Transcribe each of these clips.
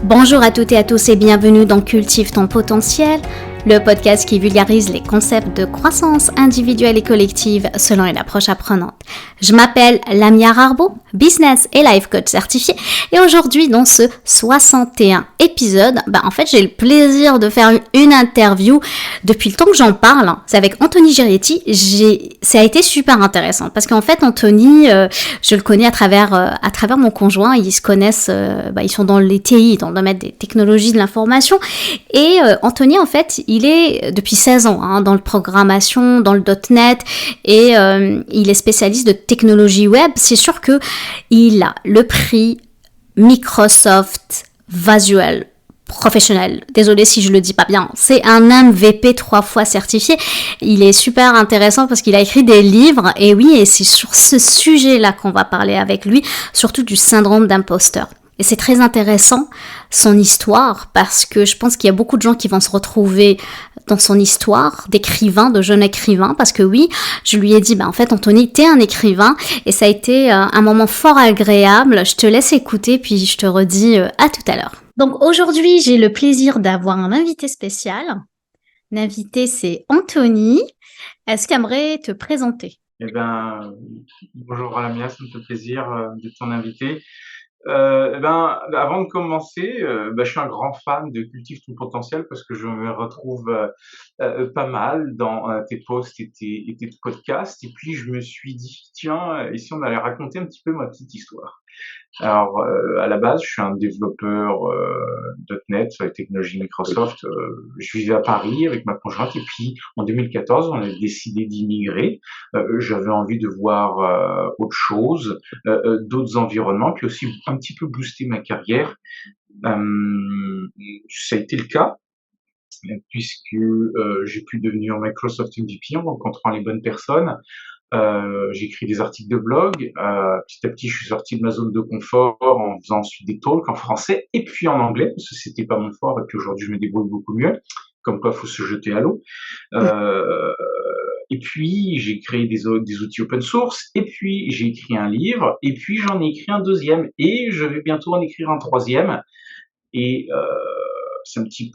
Bonjour à toutes et à tous et bienvenue dans Cultive ton potentiel, le podcast qui vulgarise les concepts de croissance individuelle et collective selon une approche apprenante. Je m'appelle Lamia Rarbo, business et life coach certifiée, et aujourd'hui dans ce 61 épisode, en fait j'ai le plaisir de faire une interview. Depuis le temps que j'en parle, c'est avec Anthony Girietti. Ça a été super intéressant parce qu'en fait Anthony, je le connais à travers mon conjoint. Ils se connaissent, ils sont dans les TI, dans le domaine des technologies de l'information, et Anthony en fait il est depuis 16 ans dans le programmation, dans le .NET, et il est spécialiste de technologie web. C'est sûr que il a le prix Microsoft Visual Professionnel. Désolée si je le dis pas bien. C'est un MVP 3 fois certifié. Il est super intéressant parce qu'il a écrit des livres, et oui, et c'est sur ce sujet-là qu'on va parler avec lui, surtout du syndrome d'imposteur. Et c'est très intéressant, son histoire, parce que je pense qu'il y a beaucoup de gens qui vont se retrouver dans son histoire d'écrivain, de jeune écrivain, parce que oui, je lui ai dit, en fait, Anthony, t'es un écrivain, et ça a été un moment fort agréable. Je te laisse écouter, puis je te redis à tout à l'heure. Donc aujourd'hui, j'ai le plaisir d'avoir un invité spécial. L'invité, c'est Anthony. Est-ce qu'il aimerait te présenter? Bonjour Lamia, ça me fait plaisir d'être ton invité. Avant de commencer, je suis un grand fan de Cultive ton potentiel parce que je me retrouve pas mal dans tes posts et tes podcasts. Et puis je me suis dit, tiens, et si on allait raconter un petit peu ma petite histoire. Alors, à la base, je suis un développeur .NET sur les technologies Microsoft. Je vivais à Paris avec ma conjointe et puis en 2014, on a décidé d'immigrer. J'avais envie de voir autre chose, d'autres environnements, puis aussi un petit peu booster ma carrière. Ça a été le cas puisque j'ai pu devenir Microsoft MVP en rencontrant les bonnes personnes. J'ai écrit des articles de blog. Petit à petit, je suis sorti de ma zone de confort en faisant ensuite des talks en français et puis en anglais, parce que c'était pas mon fort, et puis aujourd'hui, je me débrouille beaucoup mieux. Comme quoi, faut se jeter à l'eau. Et puis, j'ai créé des outils open source, et puis j'ai écrit un livre, et puis j'en ai écrit un deuxième, et je vais bientôt en écrire un troisième. Et c'est un petit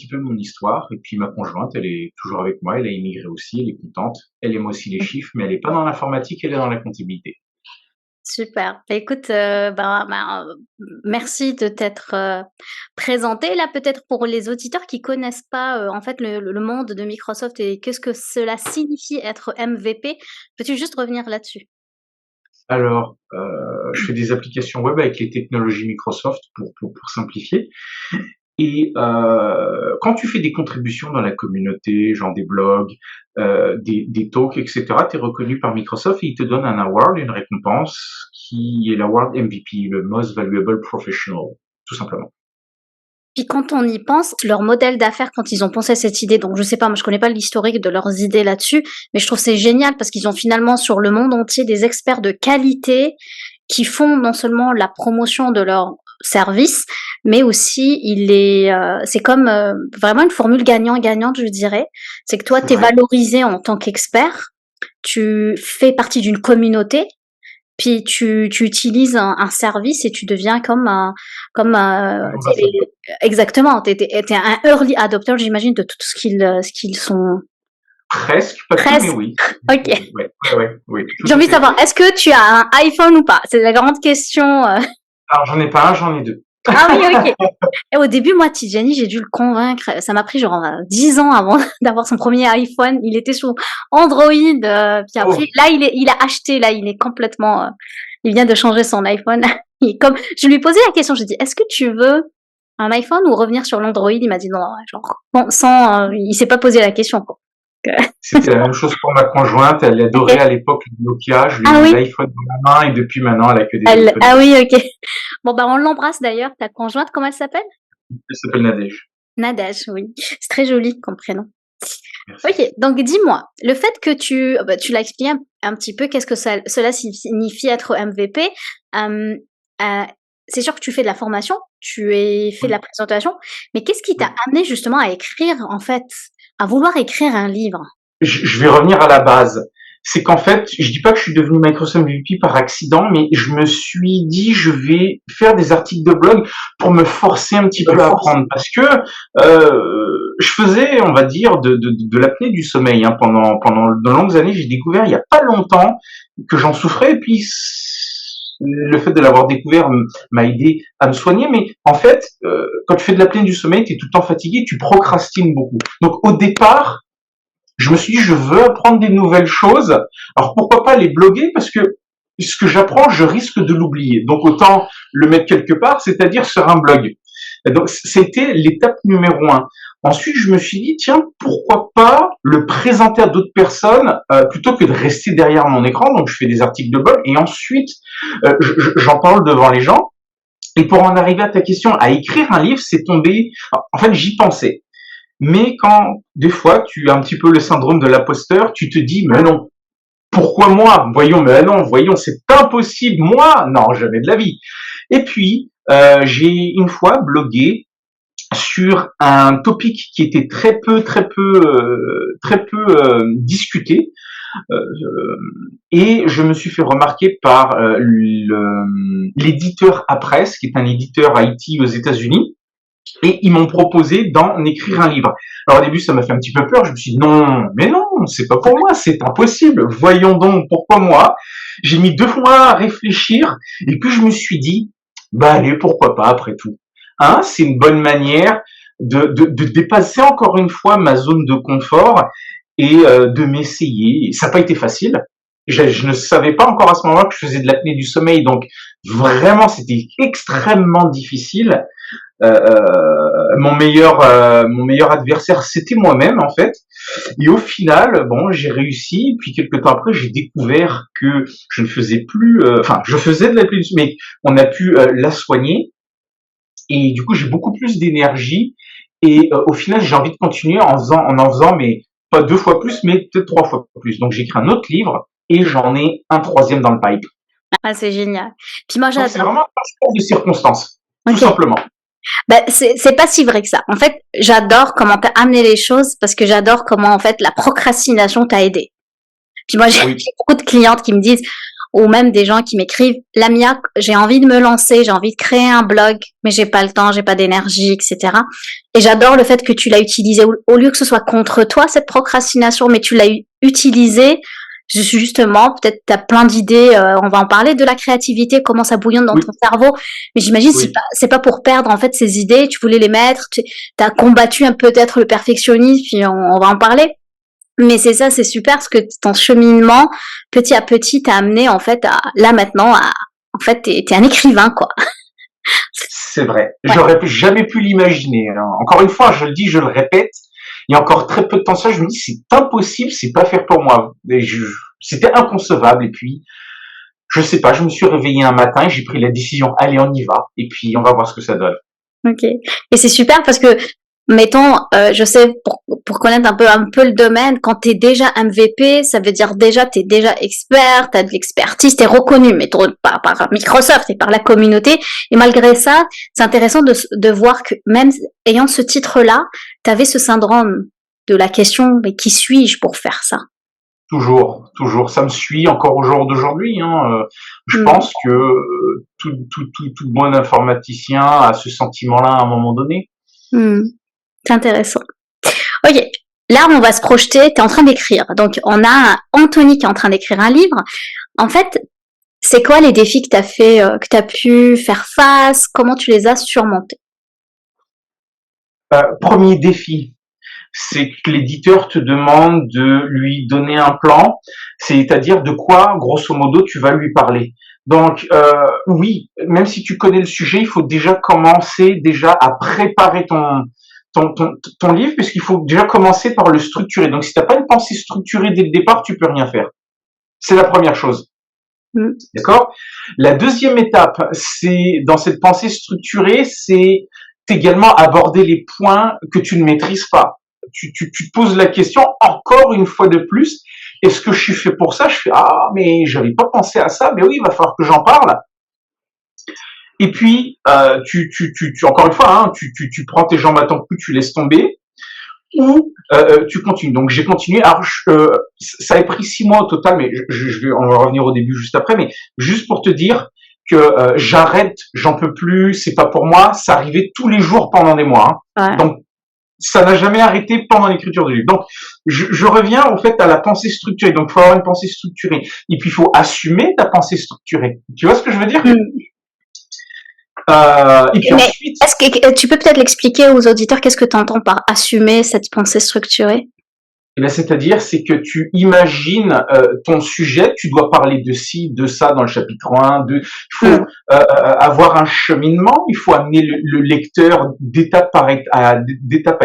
peu mon histoire. Et puis ma conjointe, elle est toujours avec moi, elle a immigré aussi, elle est contente. Elle aime aussi les chiffres, mais elle est pas dans l'informatique, elle est dans la comptabilité. Super. Écoute, merci de t'être présenté. Là, peut-être pour les auditeurs qui connaissent pas, en fait, le monde de Microsoft et qu'est-ce que cela signifie être MVP, peux-tu juste revenir là-dessus? Alors, je fais des applications web avec les technologies Microsoft pour simplifier. Et quand tu fais des contributions dans la communauté, genre des blogs, des talks, etc., tu es reconnu par Microsoft et ils te donnent un award, une récompense qui est l'award MVP, le Most Valuable Professional, tout simplement. Puis quand on y pense, leur modèle d'affaires, quand ils ont pensé à cette idée, donc je sais pas, moi je connais pas l'historique de leurs idées là-dessus, mais je trouve c'est génial parce qu'ils ont finalement sur le monde entier des experts de qualité qui font non seulement la promotion de leur service, mais aussi c'est comme vraiment une formule gagnant-gagnante, je dirais. C'est que toi, C'est tu es vrai. valorisé en tant qu'expert, tu fais partie d'une communauté, puis tu utilises un service et tu deviens exactement, t'es un early adopter, j'imagine, de tout ce qu'ils sont. Presque, pas tout, mais Presque. oui. Ok. Oui, tout J'ai à envie de fait. savoir, est-ce que tu as un iPhone ou pas? C'est la grande question. Alors, j'en ai pas un, j'en ai deux. Ah oui, ok. Et au début, moi, Tidjani, j'ai dû le convaincre. Ça m'a pris genre 10 ans avant d'avoir son premier iPhone. Il était sous Android. Puis après, Oh, là, il a acheté. Là, il est complètement. Il vient de changer son iPhone. Comme je lui ai posé la question, j'ai dit, est-ce que tu veux un iPhone ou revenir sur l'Android? Il m'a dit non, genre bon, il s'est pas posé la question, quoi. c'était la même chose pour ma conjointe. Elle adorait à l'époque le Nokia. Je lui ai Ah mis oui, l'iPhone dans la main et depuis maintenant, elle a que des iPhones. ah oui, ok. Bon, on l'embrasse d'ailleurs. Ta conjointe, comment elle s'appelle? Elle s'appelle Nadège. Nadège, oui. C'est très joli comme prénom. Merci. Ok, donc dis-moi, le fait que tu l'as expliqué un petit peu, qu'est-ce que cela signifie être MVP. euh, euh, c'est sûr que tu fais de la formation, tu as fait de Oui, la présentation, mais qu'est-ce qui t'a oui. amené justement à écrire, en fait, à vouloir écrire un livre? Je vais revenir à la base. c'est qu'en fait, je dis pas que je suis devenu Microsoft MVP par accident, mais je me suis dit, je vais faire des articles de blog pour me forcer un petit peu à apprendre, parce que je faisais, on va dire, de l'apnée du sommeil pendant de longues années. J'ai découvert il y a pas longtemps que j'en souffrais, et puis le fait de l'avoir découvert m'a aidé à me soigner. Mais en fait, quand tu fais de l'apnée du sommeil, tu es tout le temps fatigué, tu procrastines beaucoup. Donc au départ, je me suis dit, je veux apprendre des nouvelles choses. Alors pourquoi pas les bloguer, parce que ce que j'apprends, je risque de l'oublier. Donc autant le mettre quelque part, c'est-à-dire sur un blog. Et donc c'était l'étape numéro 1. Ensuite, je me suis dit, tiens, pourquoi pas le présenter à d'autres personnes plutôt que de rester derrière mon écran. Donc je fais des articles de blog et ensuite j'en parle devant les gens. Et pour en arriver à ta question, à écrire un livre, c'est tombé. En fait, j'y pensais. Mais quand, des fois, tu as un petit peu le syndrome de l'imposteur, tu te dis, mais non, pourquoi moi? Voyons, c'est impossible, moi? Non, jamais de la vie. Et puis, j'ai une fois blogué sur un topic qui était très peu discuté, et je me suis fait remarquer par l'éditeur Apresse, qui est un éditeur IT aux États-Unis. Et ils m'ont proposé d'en écrire un livre. Alors au début, ça m'a fait un petit peu peur. Je me suis dit, non, mais non, c'est pas pour moi, c'est impossible. Voyons donc, pourquoi moi? J'ai mis 2 mois à réfléchir, et puis je me suis dit, bah allez, pourquoi pas après tout. Hein, c'est une bonne manière de dépasser encore une fois ma zone de confort et de m'essayer. Ça n'a pas été facile. Je ne savais pas encore à ce moment-là que je faisais de l'apnée du sommeil, donc vraiment c'était extrêmement difficile. Mon meilleur adversaire, c'était moi-même en fait. Et au final, bon, j'ai réussi. Puis quelques temps après, j'ai découvert que je ne faisais plus, je faisais de l'apnée du sommeil, mais on a pu la soigner. Et du coup, j'ai beaucoup plus d'énergie. Et au final, j'ai envie de continuer en faisant, mais pas 2 fois plus, mais peut-être 3 fois plus. Donc, j'ai écrit un autre livre et j'en ai un 3e dans le pipe. Ah, c'est génial. Puis moi, c'est vraiment un parcours de circonstances, tout simplement. C'est pas si vrai que ça. En fait, j'adore comment t'as amené les choses parce que j'adore comment, en fait, la procrastination t'a aidé. Puis moi, j'ai beaucoup de clientes qui me disent, ou même des gens qui m'écrivent, Lamia, j'ai envie de me lancer, j'ai envie de créer un blog, mais j'ai pas le temps, j'ai pas d'énergie, etc. Et j'adore le fait que tu l'as utilisé au lieu que ce soit contre toi, cette procrastination, mais tu l'as utilisé justement, peut-être t'as plein d'idées, on va en parler de la créativité, comment ça bouillonne dans ton cerveau, mais j'imagine c'est pas pour perdre en fait ces idées, tu voulais les mettre, t'as combattu peut-être le perfectionnisme, puis on va en parler. Mais c'est ça, c'est super parce que ton cheminement, petit à petit, t'a amené en fait là maintenant, en fait, t'es un écrivain quoi. C'est vrai. Ouais. J'aurais jamais pu l'imaginer. Encore une fois, je le dis, je le répète. Il y a encore très peu de temps ça, je me dis c'est impossible, c'est pas faire pour moi. C'était inconcevable. Et puis, je sais pas, je me suis réveillé un matin et j'ai pris la décision, allez, on y va. Et puis, on va voir ce que ça donne. Ok. Et c'est super parce que, mettons, je sais, pour connaître un peu le domaine, quand t'es déjà MVP, ça veut dire déjà, t'es déjà expert, t'as de l'expertise, t'es reconnu, mettons, par Microsoft et par la communauté. Et malgré ça, c'est intéressant de voir que même ayant ce titre-là, t'avais ce syndrome de la question, mais qui suis-je pour faire ça? Toujours, ça me suit encore au jour d'aujourd'hui. Je pense que tout bon informaticien a ce sentiment-là à un moment donné. C'est intéressant. Ok, là on va se projeter, tu es en train d'écrire. Donc on a Anthony qui est en train d'écrire un livre. En fait, c'est quoi les défis que tu as fait, que tu as pu faire face? Comment tu les as surmontés? Premier défi, c'est que l'éditeur te demande de lui donner un plan, c'est-à-dire de quoi, grosso modo, tu vas lui parler. Donc, oui, même si tu connais le sujet, il faut déjà commencer à préparer ton livre, puisqu'il faut déjà commencer par le structurer. Donc, si tu n'as pas une pensée structurée dès le départ, tu peux rien faire. C'est la première chose. D'accord? La deuxième étape, c'est, dans cette pensée structurée, c'est également aborder les points que tu ne maîtrises pas. Tu te poses la question encore une fois de plus, est-ce que je suis fait pour ça? Je fais, mais j'avais pas pensé à ça, mais oui, il va falloir que j'en parle. Et puis, encore une fois, tu prends tes jambes à ton cou, tu laisses tomber. ou tu continues. Donc j'ai continué. Alors ça a pris 6 mois au total, mais on va revenir au début juste après. Mais juste pour te dire que j'arrête, j'en peux plus, c'est pas pour moi. Ça arrivait tous les jours pendant des mois. Hein. Ouais. Donc ça n'a jamais arrêté pendant l'écriture du livre. Donc je reviens au fait à la pensée structurée. Donc il faut avoir une pensée structurée. Et puis il faut assumer ta pensée structurée. Tu vois ce que je veux dire? Et puis Mais ensuite, est-ce que tu peux peut-être l'expliquer aux auditeurs qu'est-ce que tu entends par assumer cette pensée structurée? eh ben, c'est-à-dire, c'est que tu imagines ton sujet, tu dois parler de ci, de ça dans le chapitre 1, 2. Il faut avoir un cheminement, il faut amener le lecteur d'étape à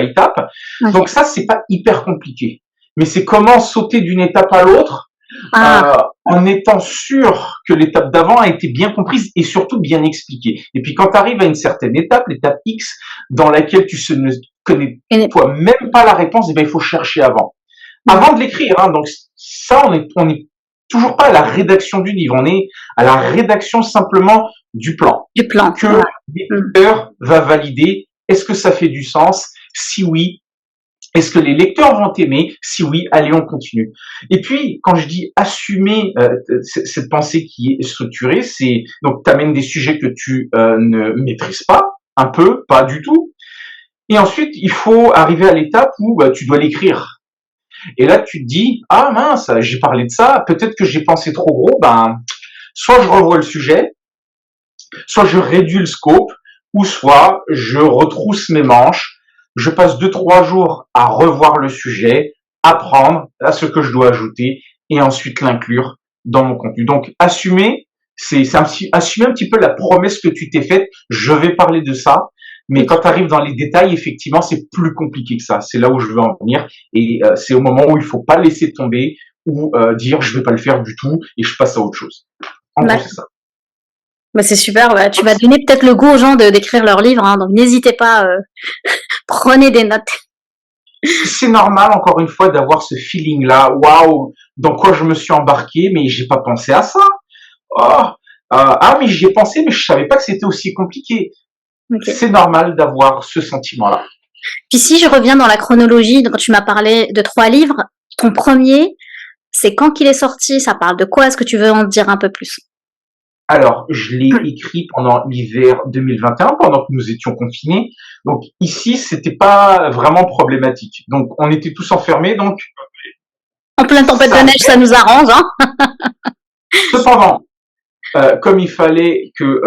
étape. Okay. Donc ça, c'est pas hyper compliqué. Mais c'est comment sauter d'une étape à l'autre en étant sûr que l'étape d'avant a été bien comprise et surtout bien expliquée. Et puis quand tu arrives à une certaine étape, l'étape X, dans laquelle tu ne connais toi-même pas la réponse, eh ben, il faut chercher avant de l'écrire. Hein. Donc ça, on est toujours pas à la rédaction du livre, on est à la rédaction simplement du plan. Que l'éditeur va valider. Est-ce que ça fait du sens? Si oui, est-ce que les lecteurs vont aimer? Si oui, allez, on continue. Et puis, quand je dis assumer cette pensée qui est structurée, c'est donc t'amènes des sujets que tu ne maîtrises pas, un peu, pas du tout. Et ensuite, il faut arriver à l'étape où tu dois l'écrire. Et là, tu te dis, ah mince, j'ai parlé de ça, peut-être que j'ai pensé trop gros, soit je revois le sujet, soit je réduis le scope, ou soit je retrousse mes manches, je passe 2-3 jours à revoir le sujet, apprendre à ce que je dois ajouter, et ensuite l'inclure dans mon contenu. Donc, assumer, c'est assumer un petit peu la promesse que tu t'es faite, je vais parler de ça, mais quand tu arrives dans les détails, effectivement, c'est plus compliqué que ça. C'est là où je veux en venir. Et c'est au moment où il faut pas laisser tomber ou dire je vais pas le faire du tout et je passe à autre chose. En gros, c'est ça. Bah, c'est super. Bah, tu vas donner peut-être le goût aux gens d'écrire leur livre. Hein, donc n'hésitez pas. Prenez des notes. C'est normal, encore une fois, d'avoir ce feeling-là. Waouh, dans quoi je me suis embarqué, mais j'ai pas pensé à ça. Mais j'y ai pensé, mais je savais pas que c'était aussi compliqué. Okay. C'est normal d'avoir ce sentiment-là. Puis si je reviens dans la chronologie, donc tu m'as parlé de 3 livres, ton premier, c'est quand qu'il est sorti? Ça parle de quoi? Est-ce que tu veux en dire un peu plus? Alors, je l'ai écrit pendant l'hiver 2021, pendant que nous étions confinés. Donc ici, c'était pas vraiment problématique. Donc on était tous enfermés, donc... En pleine tempête de neige, ça nous arrange, hein. Cependant, comme il fallait que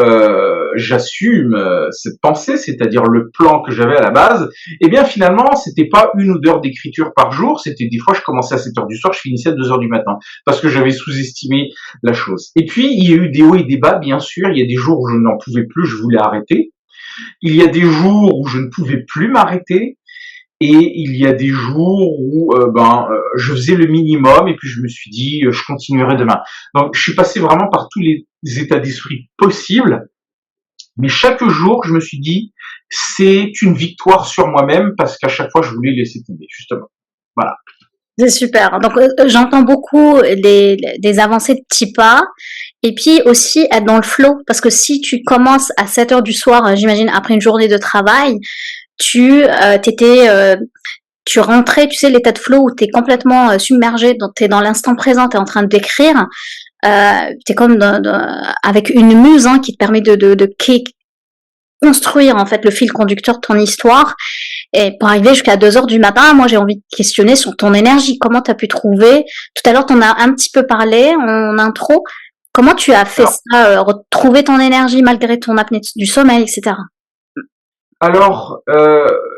j'assume cette pensée, c'est-à-dire le plan que j'avais à la base, eh bien finalement, c'était pas 1 ou 2 heures d'écriture par jour, c'était des fois je commençais à 7 heures du soir, je finissais à 2 heures du matin, parce que j'avais sous-estimé la chose. Et puis, il y a eu des hauts et des bas, bien sûr, il y a des jours où je n'en pouvais plus, je voulais arrêter, il y a des jours où je ne pouvais plus m'arrêter, et il y a des jours où je faisais le minimum et puis je me suis dit je continuerai demain. Donc je suis passé vraiment par tous les états d'esprit possibles, mais chaque jour je me suis dit c'est une victoire sur moi-même parce qu'à chaque fois je voulais laisser tomber, justement. Voilà. C'est super. Donc j'entends beaucoup des avancées de petits pas et puis aussi être dans le flow parce que si tu commences à 7 heures du soir, j'imagine après une journée de travail, tu rentrais, tu sais, l'état de flow où tu es complètement submergé, donc tu es dans l'instant présent, tu es en train d'écrire, tu es comme avec une muse hein, qui te permet de construire en fait le fil conducteur de ton histoire. Et pour arriver jusqu'à 2 heures du matin, moi j'ai envie de questionner sur ton énergie, comment tu as pu trouver, tout à l'heure tu en as un petit peu parlé en intro, comment tu as fait ça, retrouver ton énergie malgré ton apnée du sommeil, etc. Alors,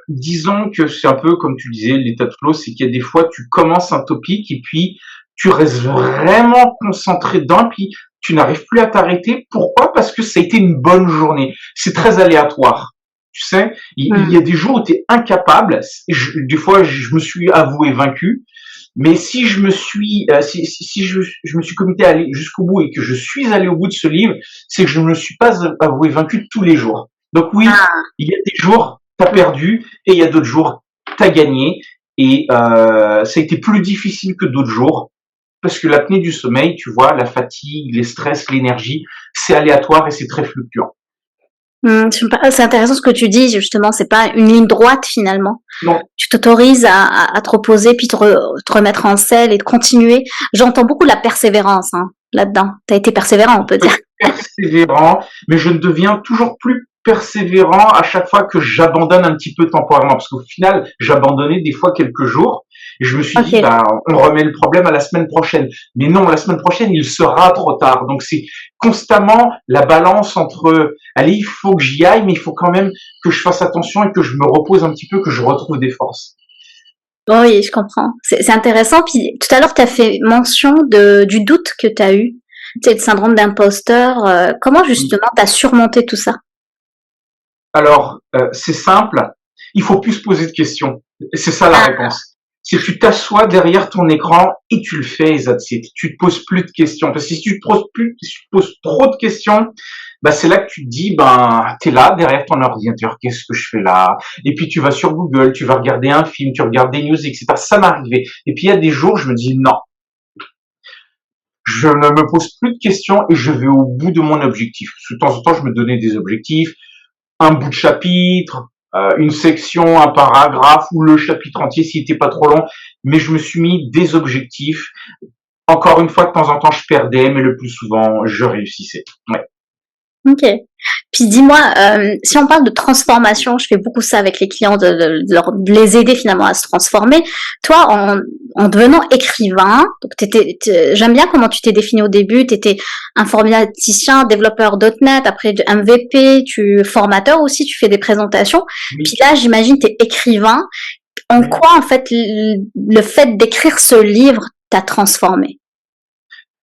disons que c'est un peu comme tu disais, l'état de flow, c'est qu'il y a des fois tu commences un topic et puis tu restes vraiment concentré dedans, puis tu n'arrives plus à t'arrêter. Pourquoi? Parce que ça a été une bonne journée. C'est très aléatoire. Tu sais, il y a des jours où tu es incapable. Des fois, je me suis avoué vaincu. Mais si je me suis, si je me suis committé à aller jusqu'au bout et que je suis allé au bout de ce livre, c'est que je ne me suis pas avoué vaincu tous les jours. Donc oui, il y a des jours, t'as perdu, et il y a d'autres jours, t'as gagné, et ça a été plus difficile que d'autres jours, parce que l'apnée du sommeil, tu vois, la fatigue, les stress, l'énergie, c'est aléatoire et c'est très fluctuant. C'est intéressant ce que tu dis, justement, c'est pas une ligne droite finalement. Non, Tu t'autorises à te reposer, puis te remettre en selle et de continuer. J'entends beaucoup la persévérance là-dedans. Tu as été persévérant, on peut dire. persévérant, mais je deviens toujours plus persévérant à chaque fois que j'abandonne un petit peu temporairement, parce qu'au final, j'abandonnais des fois quelques jours, et je me suis dit, Ok. bah, on remet le problème à la semaine prochaine. Mais non, la semaine prochaine, il sera trop tard. Donc c'est constamment la balance entre, allez, il faut que j'y aille, mais il faut quand même que je fasse attention et que je me repose un petit peu, que je retrouve des forces. Oui, je comprends. C'est intéressant. Puis tout à l'heure, tu as fait mention du doute que tu as eu. Tu sais, le syndrome d'imposteur. Comment justement tu as surmonté tout ça? Alors, c'est simple, il faut plus se poser de questions. C'est ça la Ah, réponse. Si tu t'assois derrière ton écran et tu le fais, that's it. Tu te poses plus de questions. Parce que si tu te poses trop de questions, bah c'est là que tu te dis, ben, t'es là derrière ton ordinateur, qu'est-ce que je fais là? Et puis tu vas sur Google, tu vas regarder un film, tu regardes des news, etc. Ça m'arrivait. Et puis il y a des jours, je me dis non, je ne me pose plus de questions et je vais au bout de mon objectif. De temps en temps, je me donnais des objectifs, un bout de chapitre, une section, un paragraphe ou le chapitre entier s'il n'était pas trop long, mais je me suis mis des objectifs. Encore une fois, de temps en temps, je perdais, mais le plus souvent, je réussissais. Ouais. ok. Puis dis-moi, si on parle de transformation, je fais beaucoup ça avec les clients, de les aider finalement à se transformer. Toi, en devenant écrivain, donc j'aime bien comment tu t'es défini au début, tu étais informaticien, développeur .NET, après du MVP, tu formateur aussi, tu fais des présentations. Puis Oui, là, j'imagine, tu es écrivain. En oui. quoi, en fait, le fait d'écrire ce livre t'a transformé?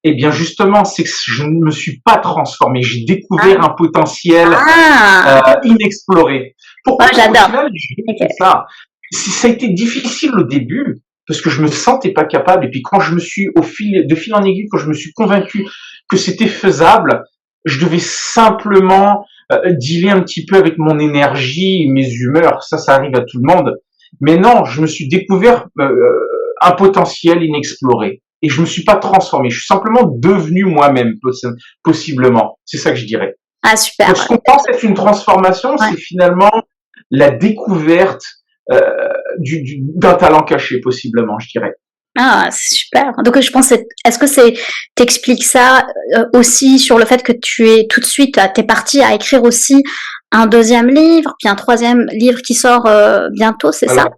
Eh bien, justement, c'est que je ne me suis pas transformé. J'ai découvert Ah, un potentiel ah, inexploré. oh, Pourquoi? Parce qu'au j'adore. final, j'ai Ok. fait ça. Ça a été difficile au début parce que je me sentais pas capable. Et puis quand je me suis, de fil en aiguille, quand je me suis convaincu que c'était faisable, je devais simplement dealer un petit peu avec mon énergie, mes humeurs. Ça arrive à tout le monde. Mais non, je me suis découvert un potentiel inexploré. Et je me suis pas transformé. Je suis simplement devenu moi-même, possiblement. C'est ça que je dirais. Ah, Donc, super. ce qu'on pense être une transformation, Ouais. c'est finalement la découverte euh, d'un talent caché, possiblement, je dirais. Ah, c'est super. Donc, je pense, est-ce que t'expliques ça aussi sur le fait que tu es tout de suite, t'es parti à écrire aussi un deuxième livre, puis un troisième livre qui sort bientôt, c'est ça? Alors,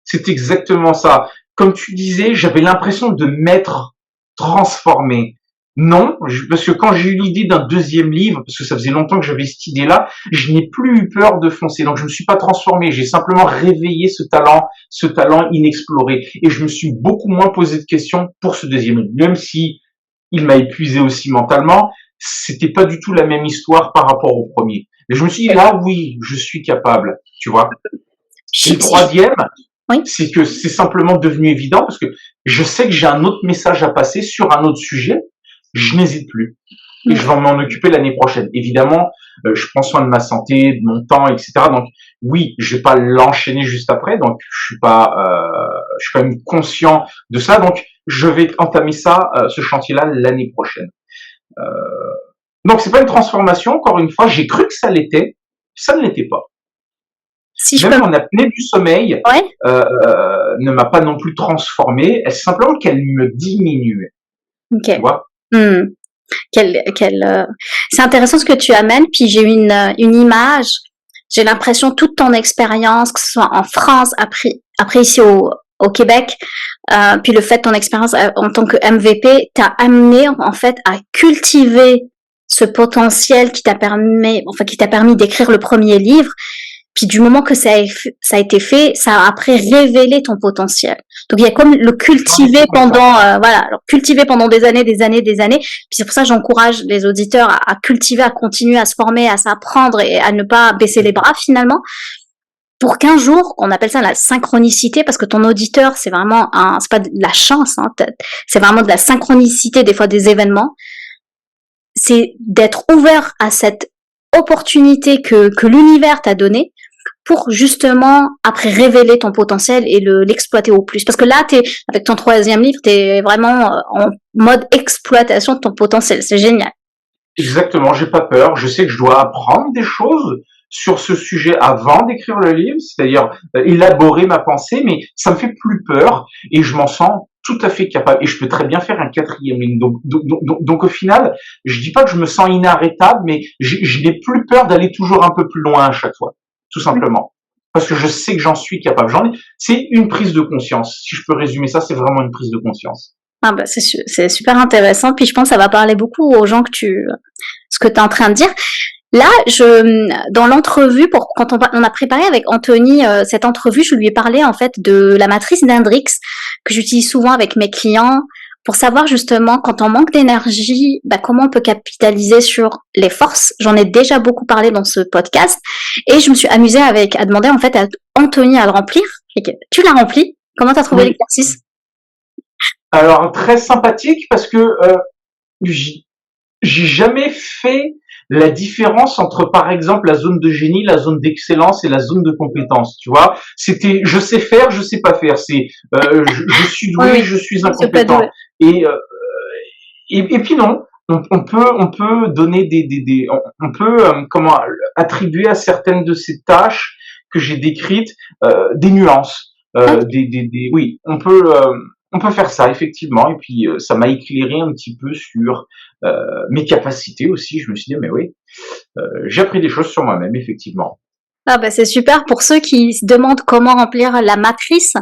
c'est exactement ça. Comme tu disais, j'avais l'impression de m'être transformé. Non, parce que quand j'ai eu l'idée d'un deuxième livre, parce que ça faisait longtemps que j'avais cette idée-là, je n'ai plus eu peur de foncer. Donc je me suis pas transformé, j'ai simplement réveillé ce talent inexploré. Et je me suis beaucoup moins posé de questions pour ce deuxième livre. Même si il m'a épuisé aussi mentalement, c'était pas du tout la même histoire par rapport au premier. Et je me suis dit, là oui, je suis capable, tu vois. Et le Si troisième, oui. c'est que c'est simplement devenu évident parce que je sais que j'ai un autre message à passer sur un autre sujet, je n'hésite plus. Et je vais m'en occuper l'année prochaine. Évidemment, je prends soin de ma santé, de mon temps, etc. Donc oui, je vais pas l'enchaîner juste après. Donc je suis quand même conscient de ça. Donc je vais entamer ça, ce chantier-là l'année prochaine. Euh, donc c'est pas une transformation. Encore une fois, j'ai cru que ça l'était, ça ne l'était pas. Si je peux. Même mon apnée du sommeil Ouais. ne m'a pas non plus transformé, c'est simplement qu'elle me diminuait, tu Ok. vois. Hmm. C'est intéressant ce que tu amènes. Puis j'ai une image. J'ai l'impression toute ton expérience, que ce soit en France, après ici au Québec, puis le fait de ton expérience en tant que MVP t'a amené en fait à cultiver ce potentiel qui t'a permis d'écrire le premier livre. Puis du moment que ça a été fait, ça a après révélé ton potentiel. Donc il y a comme le J'en ai cultiver fait pendant, conscience. voilà, alors, cultiver pendant des années, des années, des années. Puis c'est pour ça que j'encourage les auditeurs à cultiver, à continuer à se former, à s'apprendre et à ne pas baisser les bras finalement. Pour qu'un jour, on appelle ça la synchronicité, parce que ton auditeur, c'est pas de la chance, c'est vraiment de la synchronicité des fois des événements. C'est d'être ouvert à cette opportunité que l'univers t'a donnée pour justement après révéler ton potentiel et l'exploiter au plus. Parce que là, avec ton troisième livre, t'es vraiment en mode exploitation de ton potentiel. C'est génial. Exactement, j'ai pas peur. Je sais que je dois apprendre des choses sur ce sujet avant d'écrire le livre, c'est-à-dire élaborer ma pensée, mais ça me fait plus peur et je m'en sens tout à fait capable. Et je peux très bien faire un quatrième livre. Donc, au final, je dis pas que je me sens inarrêtable, mais je n'ai plus peur d'aller toujours un peu plus loin à chaque fois, tout simplement. Parce que je sais que j'en suis capable. C'est une prise de conscience. Si je peux résumer ça, c'est vraiment une prise de conscience. Ah bah c'est super intéressant. Puis je pense que ça va parler beaucoup aux gens ce que tu es en train de dire. Là, dans l'entrevue, quand on a préparé avec Anthony cette entrevue, je lui ai parlé en fait de la matrice d'Hendrix que j'utilise souvent avec mes clients pour savoir justement quand on manque d'énergie, bah, comment on peut capitaliser sur les forces. J'en ai déjà beaucoup parlé dans ce podcast et je me suis amusée à demander en fait à Anthony à le remplir. Tu l'as rempli. Comment t'as trouvé l'exercice? Alors, très sympathique parce que j'ai jamais fait la différence entre, par exemple, la zone de génie, la zone d'excellence et la zone de compétence. Tu vois, c'était je sais faire, je sais pas faire. C'est je suis doué, oui, je suis incompétent. Et puis non, on peut donner on peut comment attribuer à certaines de ces tâches que j'ai décrites des nuances. Oui, on peut faire ça effectivement et puis ça m'a éclairé un petit peu sur mes capacités aussi. Je me suis dit mais oui, j'ai appris des choses sur moi-même effectivement. Ah bah c'est super. Pour ceux qui se demandent comment remplir la matrice,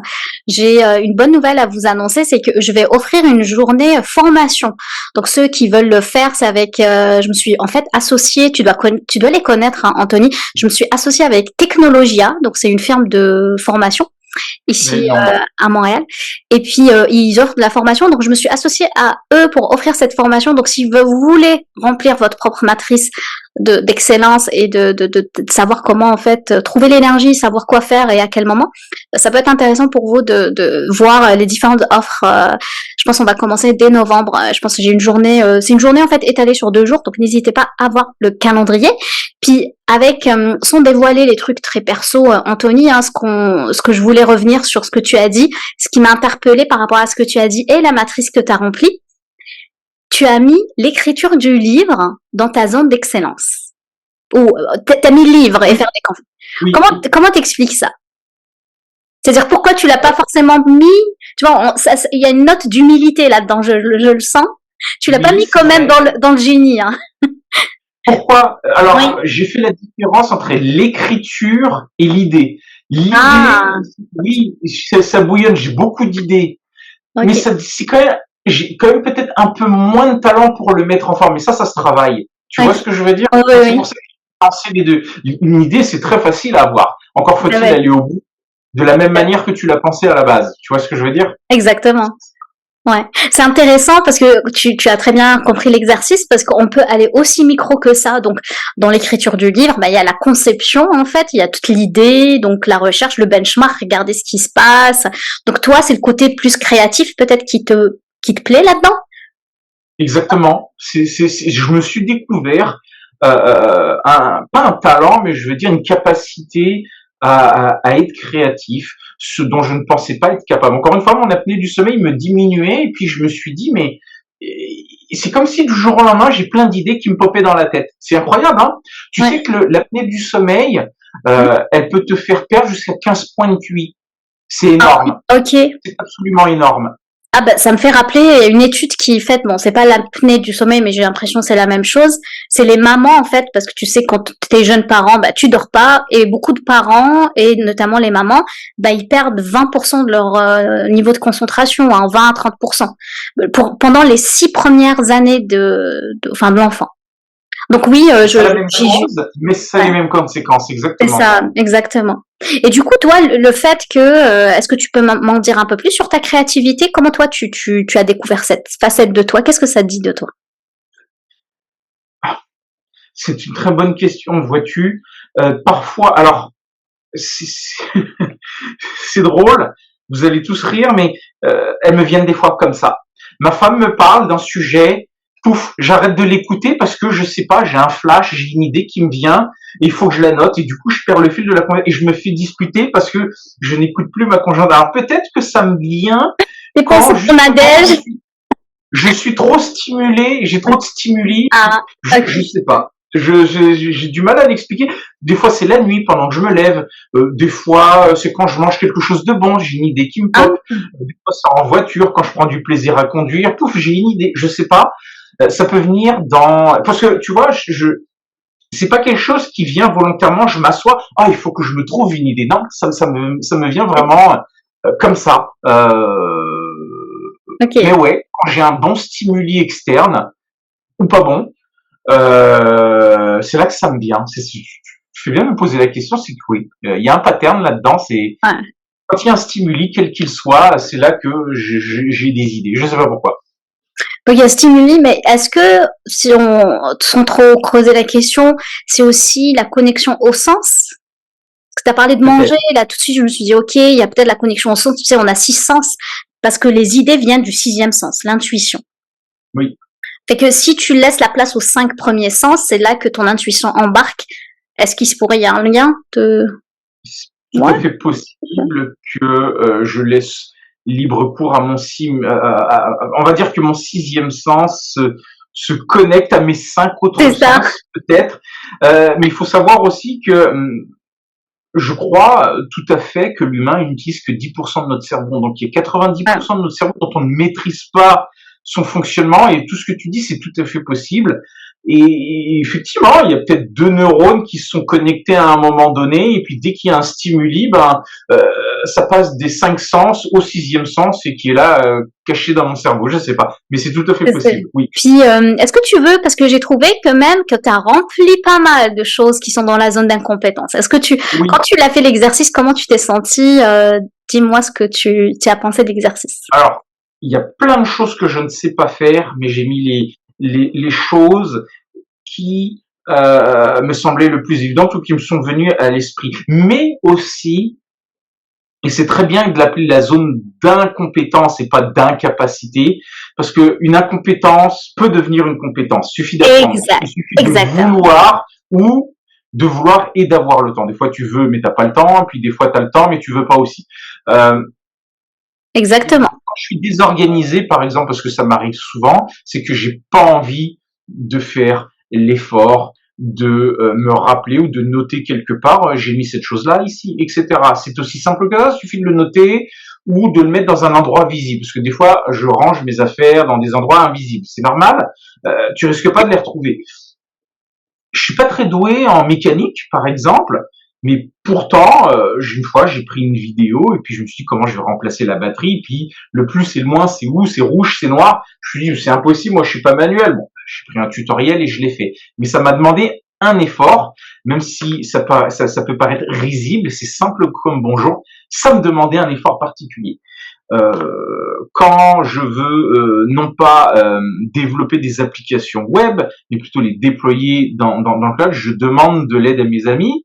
j'ai une bonne nouvelle à vous annoncer, c'est que je vais offrir une journée formation. Donc ceux qui veulent le faire, c'est avec, je me suis en fait associée, tu dois les connaître, hein, Anthony. Je me suis associée avec Technologia, donc c'est une firme de formation ici à Montréal. Et puis ils offrent de la formation, donc je me suis associée à eux pour offrir cette formation. Donc si vous voulez remplir votre propre matrice d'excellence et de savoir comment en fait trouver l'énergie, savoir quoi faire et à quel moment, ça peut être intéressant pour vous de voir les différentes offres. Je pense qu'on va commencer dès novembre. Je pense que j'ai une journée, c'est une journée en fait étalée sur 2 jours, donc n'hésitez pas à voir le calendrier. Puis avec sans dévoiler les trucs très perso, Anthony, hein, ce que je voulais revenir sur ce que tu as dit, ce qui m'a interpellée par rapport à ce que tu as dit et la matrice que tu as remplie. Tu as mis l'écriture du livre dans ta zone d'excellence. Ou t'as mis livre et faire des conférences. Oui. Comment t'expliques ça? C'est-à-dire pourquoi tu l'as pas forcément mis? Tu vois, il y a une note d'humilité là-dedans, je le sens. Tu l'as pas mis quand même dans le génie. Hein. Pourquoi? Alors, j'ai fait la différence entre l'écriture et l'idée. L'idée, oui, ça bouillonne, j'ai beaucoup d'idées. Okay. Mais c'est quand même, j'ai quand même peut-être un peu moins de talent pour le mettre en forme. Mais ça se travaille. Tu vois ce que je veux dire? C'est pour ça que j'ai pensé les deux. Une idée, c'est très facile à avoir. Encore faut-il aller au bout de la même manière que tu l'as pensé à la base. Tu vois ce que je veux dire? Exactement. Ouais, c'est intéressant parce que tu as très bien compris l'exercice parce qu'on peut aller aussi micro que ça. Donc, dans l'écriture du livre, bah, il y a la conception, en fait, il y a toute l'idée, donc la recherche, le benchmark, regarder ce qui se passe. Donc, toi, c'est le côté plus créatif, peut-être, qui te plaît là-dedans? Exactement. Je me suis découvert, pas un talent, mais je veux dire une capacité à être créatif, ce dont je ne pensais pas être capable. Encore une fois, mon apnée du sommeil me diminuait et puis je me suis dit, mais c'est comme si du jour au lendemain, j'ai plein d'idées qui me popaient dans la tête. C'est incroyable, hein? Tu sais que l'apnée du sommeil, elle peut te faire perdre jusqu'à 15 points de QI. C'est énorme. Ok. C'est absolument énorme. Ah bah ça me fait rappeler une étude qui est faite, bon c'est pas l'apnée du sommeil mais j'ai l'impression que c'est la même chose, c'est les mamans en fait parce que tu sais quand t'es jeune parent bah tu dors pas et beaucoup de parents et notamment les mamans bah ils perdent 20% de leur niveau de concentration, hein, 20 à 30% pendant les 6 premières années de l'enfant. Donc oui, c'est la même chose, mais c'est les mêmes conséquences, exactement. C'est ça, exactement. Et du coup, toi, le fait que, est-ce que tu peux m'en dire un peu plus sur ta créativité? Comment toi, tu as découvert cette facette de toi? Qu'est-ce que ça dit de toi? C'est une très bonne question, vois-tu. Parfois, alors, c'est drôle, vous allez tous rire, mais elles me viennent des fois comme ça. Ma femme me parle d'un sujet, pouf, j'arrête de l'écouter parce que je sais pas, j'ai un flash, j'ai une idée qui me vient, et il faut que je la note, et du coup je perds le fil de la conversation, et je me fais disputer parce que je n'écoute plus ma conjointe. Alors peut-être que ça me vient quand je suis trop stimulé, j'ai trop de stimuli, Ah, ok. je sais pas. J'ai du mal à l'expliquer. Des fois, c'est la nuit pendant que je me lève. Des fois, c'est quand je mange quelque chose de bon, j'ai une idée qui me Ah, pop. Des fois, c'est en voiture quand je prends du plaisir à conduire. Pouf, j'ai une idée. Je sais pas. Ça peut venir dans parce que tu vois, c'est pas quelque chose qui vient volontairement. Je m'assois. Ah, il faut que je me trouve une idée. Non, ça me vient vraiment comme ça. Mais ok. ouais, quand j'ai un bon stimuli externe ou pas bon, c'est là que ça me vient. Tu fais bien de me poser la question, c'est que oui, il y a un pattern là-dedans. C'est Ouais. quand il y a un stimuli, quel qu'il soit, c'est là que j'ai des idées. Je sais pas pourquoi. Donc il y a stimuli, mais est-ce que, si on, sans trop creuser la question, c'est aussi la connexion au sens? Parce que tu as parlé de manger, Peut-être. là tout de suite je me suis dit, ok, il y a peut-être la connexion au sens, tu sais, on a 6 sens, parce que les idées viennent du sixième sens, l'intuition. Oui, Fait que si tu laisses la place aux 5 premiers sens, c'est là que ton intuition embarque. Est-ce qu'il se pourrait y avoir un lien de... c'est tout à Ouais, fait possible que je laisse libre cours à on va dire que mon sixième sens se connecte à mes 5 autres c'est ça. sens, peut-être. Mais il faut savoir aussi que je crois tout à fait que l'humain n'utilise que 10% de notre cerveau. Donc il y a Ouais. 90% de notre cerveau dont on ne maîtrise pas son fonctionnement et tout ce que tu dis, c'est tout à fait possible. Et effectivement, il y a peut-être 2 neurones qui se sont connectés à un moment donné, et puis dès qu'il y a un stimuli, euh, ça passe des 5 sens au sixième sens et qui est là caché dans mon cerveau. Je sais pas, mais c'est tout à fait possible. Oui, Puis, est-ce que tu veux, parce que j'ai trouvé que même que tu as rempli pas mal de choses qui sont dans la zone d'incompétence. Est-ce que quand oui. tu l'as fait l'exercice, comment tu t'es senti? Dis-moi ce que tu as pensé de l'exercice. Alors, il y a plein de choses que je ne sais pas faire, mais j'ai mis les choses qui me semblaient le plus évidentes ou qui me sont venues à l'esprit. Mais aussi, et c'est très bien de l'appeler la zone d'incompétence et pas d'incapacité, parce que une incompétence peut devenir une compétence. Il suffit d'apprendre. Exact, Il suffit de exactement. vouloir ou de vouloir et d'avoir le temps. Des fois tu veux mais t'as pas le temps, puis des fois t'as le temps mais tu veux pas aussi. Euh, Exactement. Quand je suis désorganisé, par exemple, parce que ça m'arrive souvent, c'est que j'ai pas envie de faire l'effort de me rappeler ou de noter quelque part, j'ai mis cette chose-là ici, etc. C'est aussi simple que ça, il suffit de le noter ou de le mettre dans un endroit visible. Parce que des fois, je range mes affaires dans des endroits invisibles. C'est normal, tu risques pas de les retrouver. Je suis pas très doué en mécanique, par exemple, mais pourtant, une fois, j'ai pris une vidéo et puis je me suis dit comment je vais remplacer la batterie. Puis le plus et le moins, c'est où? C'est rouge, c'est noir. Je me suis dit c'est impossible, moi je suis pas manuel. Bon, j'ai pris un tutoriel et je l'ai fait. Mais ça m'a demandé un effort, même si ça peut paraître risible, c'est simple comme bonjour. Ça me demandait un effort particulier. Quand je veux non pas développer des applications web, mais plutôt les déployer dans le cloud, je demande de l'aide à mes amis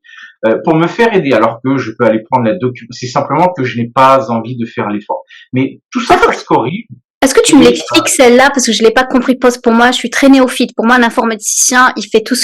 pour me faire aider, alors que je peux aller prendre la documentation. C'est simplement que je n'ai pas envie de faire l'effort. Mais tout ça, ça se corrige. Est-ce que tu me Et l'expliques celle-là parce que je l'ai pas compris poste pour moi, je suis très néophyte. Pour moi, un informaticien, il fait tout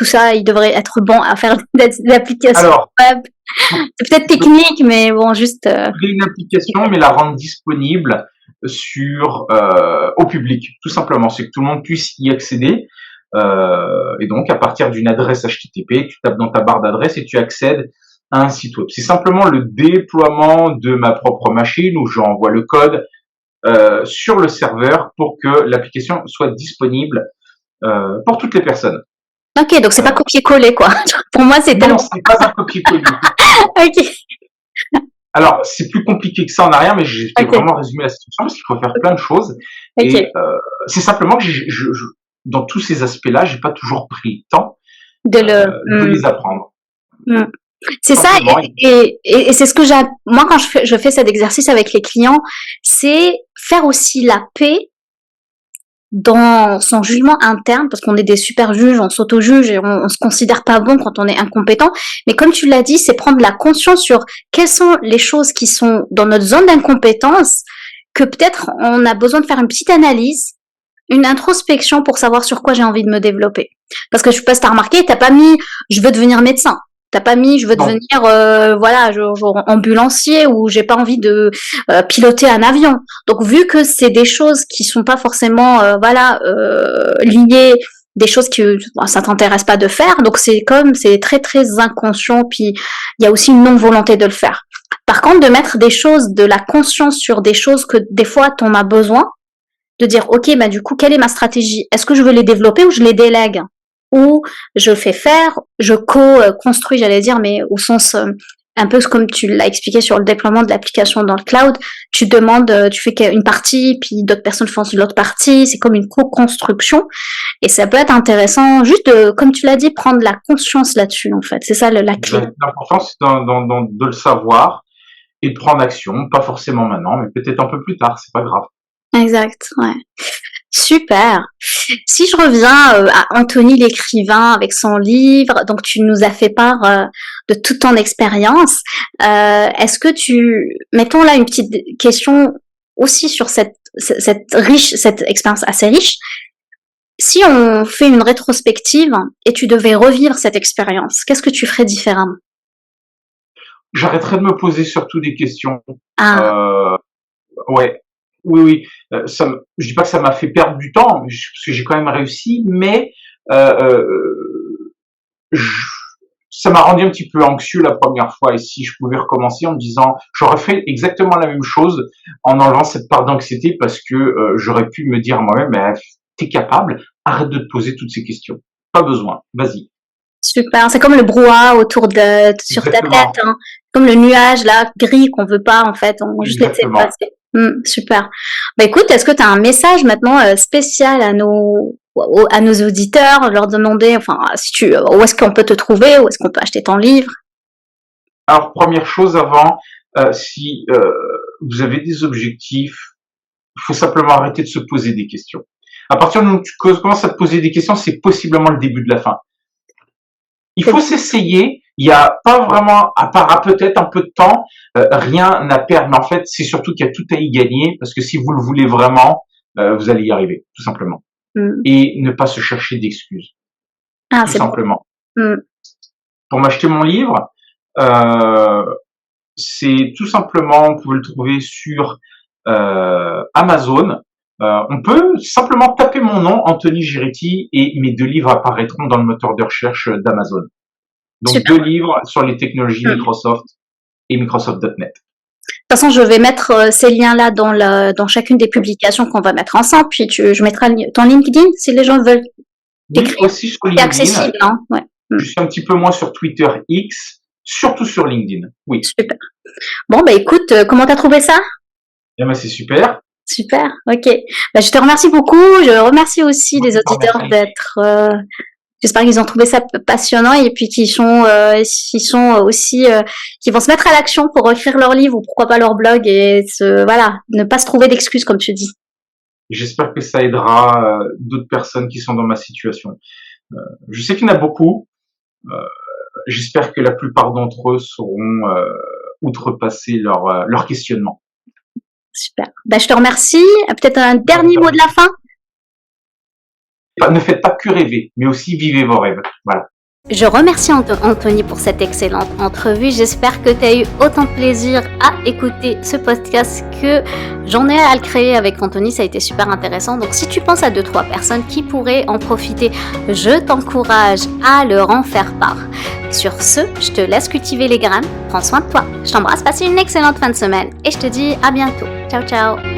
ça, il devrait être bon à faire des applications alors, web. C'est peut-être technique, mais bon, juste. créer une application, mais la rendre disponible au public, tout simplement, c'est que tout le monde puisse y accéder. Et donc, à partir d'une adresse HTTP, tu tapes dans ta barre d'adresse et tu accèdes à un site web. C'est simplement le déploiement de ma propre machine où j'envoie le code sur le serveur pour que l'application soit disponible pour toutes les personnes. Ok, donc c'est pas Euh, copier-coller quoi. Pour moi, c'est non, tellement. ce n'est pas un copier-coller. Ok, Alors, c'est plus compliqué que ça en arrière, mais j'ai fait ok, vraiment résumer la situation parce qu'il faut faire plein de choses. Et ok. c'est simplement que dans tous ces aspects-là, j'ai pas toujours pris le temps De le. de les apprendre. Hmm. C'est ça, Simplement. et c'est ce que j'ai. Moi, quand je fais cet exercice avec les clients, c'est faire aussi la paix dans son jugement interne, parce qu'on est des super juges, on s'auto-juge et on se considère pas bon quand on est incompétent. Mais comme tu l'as dit, c'est prendre la conscience sur quelles sont les choses qui sont dans notre zone d'incompétence, que peut-être on a besoin de faire une petite analyse, une introspection pour savoir sur quoi j'ai envie de me développer. Parce que je sais pas si t'as remarqué, t'as pas mis je veux devenir médecin. T'as pas mis, je veux Non. devenir, voilà, genre ambulancier ou j'ai pas envie de piloter un avion. Donc vu que c'est des choses qui sont pas forcément, voilà, liées, des choses que ça t'intéresse pas de faire, donc c'est très très inconscient. Puis il y a aussi une non volonté de le faire. Par contre, de mettre des choses, de la conscience sur des choses que des fois t'en as besoin, de dire ok, bah du coup, quelle est ma stratégie? Est-ce que je veux les développer ou je les délègue? Ou je fais faire, je co-construis, j'allais dire, mais au sens un peu comme tu l'as expliqué sur le déploiement de l'application dans le cloud, tu demandes, tu fais une partie, puis d'autres personnes font l'autre partie, c'est comme une co-construction, et ça peut être intéressant, juste comme tu l'as dit, prendre la conscience là-dessus, en fait, c'est ça la clé. L'important, c'est de le savoir et de prendre action, pas forcément maintenant, mais peut-être un peu plus tard, c'est pas grave. Exact, ouais. Super. Si je reviens à Anthony l'écrivain avec son livre, donc tu nous as fait part de toute ton expérience. Est-ce que mettons là une petite question aussi sur cette expérience assez riche. Si on fait une rétrospective et tu devais revivre cette expérience, qu'est-ce que tu ferais différemment? J'arrêterai de me poser surtout des questions. Ah, Ouais, oui. Je dis pas que ça m'a fait perdre du temps, parce que j'ai quand même réussi, mais euh, euh, je- ça m'a rendu un petit peu anxieux la première fois. Et si je pouvais recommencer en me disant, j'aurais fait exactement la même chose en enlevant cette part d'anxiété, parce que j'aurais pu me dire moi-même, mais t'es capable, arrête de te poser toutes ces questions. Pas besoin, vas-y. super. C'est comme le brouhaha sur ta Exactement, tête, hein. Comme le nuage là gris qu'on veut pas en fait, on juste laisser exactement. passer. Super. Bah écoute, est-ce que tu as un message maintenant spécial à nos auditeurs, leur demander, enfin, où est-ce qu'on peut te trouver, où est-ce qu'on peut acheter ton livre? Alors, première chose avant, si vous avez des objectifs, il faut simplement arrêter de se poser des questions. À partir du moment où tu commences à te poser des questions, c'est possiblement le début de la fin. Il faut s'essayer. Il n'y a pas vraiment, à part peut-être un peu de temps, rien à perdre. Mais en fait, c'est surtout qu'il y a tout à y gagner, parce que si vous le voulez vraiment, vous allez y arriver, tout simplement. Mm. Et ne pas se chercher d'excuses, Ah, tout c'est bon. simplement. Mm. Pour m'acheter mon livre, euh, c'est tout simplement, vous pouvez le trouver sur Amazon. On peut simplement taper mon nom, Anthony Giretti, et mes 2 livres apparaîtront dans le moteur de recherche d'Amazon. Donc Super. 2 livres sur les technologies Mm. Microsoft et Microsoft.net. De toute façon, je vais mettre ces liens-là dans chacune des publications qu'on va mettre ensemble, puis je mettrai ton LinkedIn si les gens veulent Oui, t'écrire. aussi sur C'est LinkedIn. accessible, hein? Ouais. Je suis un petit peu moins sur Twitter X, surtout sur LinkedIn. Oui. Super. Bon, bah écoute, comment t'as trouvé ça? Eh ben, c'est super. Super, ok. Bah, je te remercie beaucoup. Je remercie aussi les auditeurs Merci. d'être. J'espère qu'ils ont trouvé ça passionnant et puis qu'ils sont aussi, qui vont se mettre à l'action pour écrire leur livre ou pourquoi pas leur blog et voilà, ne pas se trouver d'excuses comme tu dis. J'espère que ça aidera d'autres personnes qui sont dans ma situation. Je sais qu'il y en a beaucoup. J'espère que la plupart d'entre eux sauront outrepasser leur questionnement. Super. Bah, je te remercie. Peut-être un dernier mot de la fin. Ne faites pas que rêver, mais aussi vivez vos rêves. Voilà. Je remercie Anthony pour cette excellente entrevue. J'espère que tu as eu autant de plaisir à écouter ce podcast que j'en ai à le créer avec Anthony. Ça a été super intéressant. Donc si tu penses à 2-3 personnes qui pourraient en profiter, je t'encourage à leur en faire part. Sur ce, je te laisse cultiver les graines. Prends soin de toi. Je t'embrasse, passe une excellente fin de semaine et je te dis à bientôt. Ciao, ciao.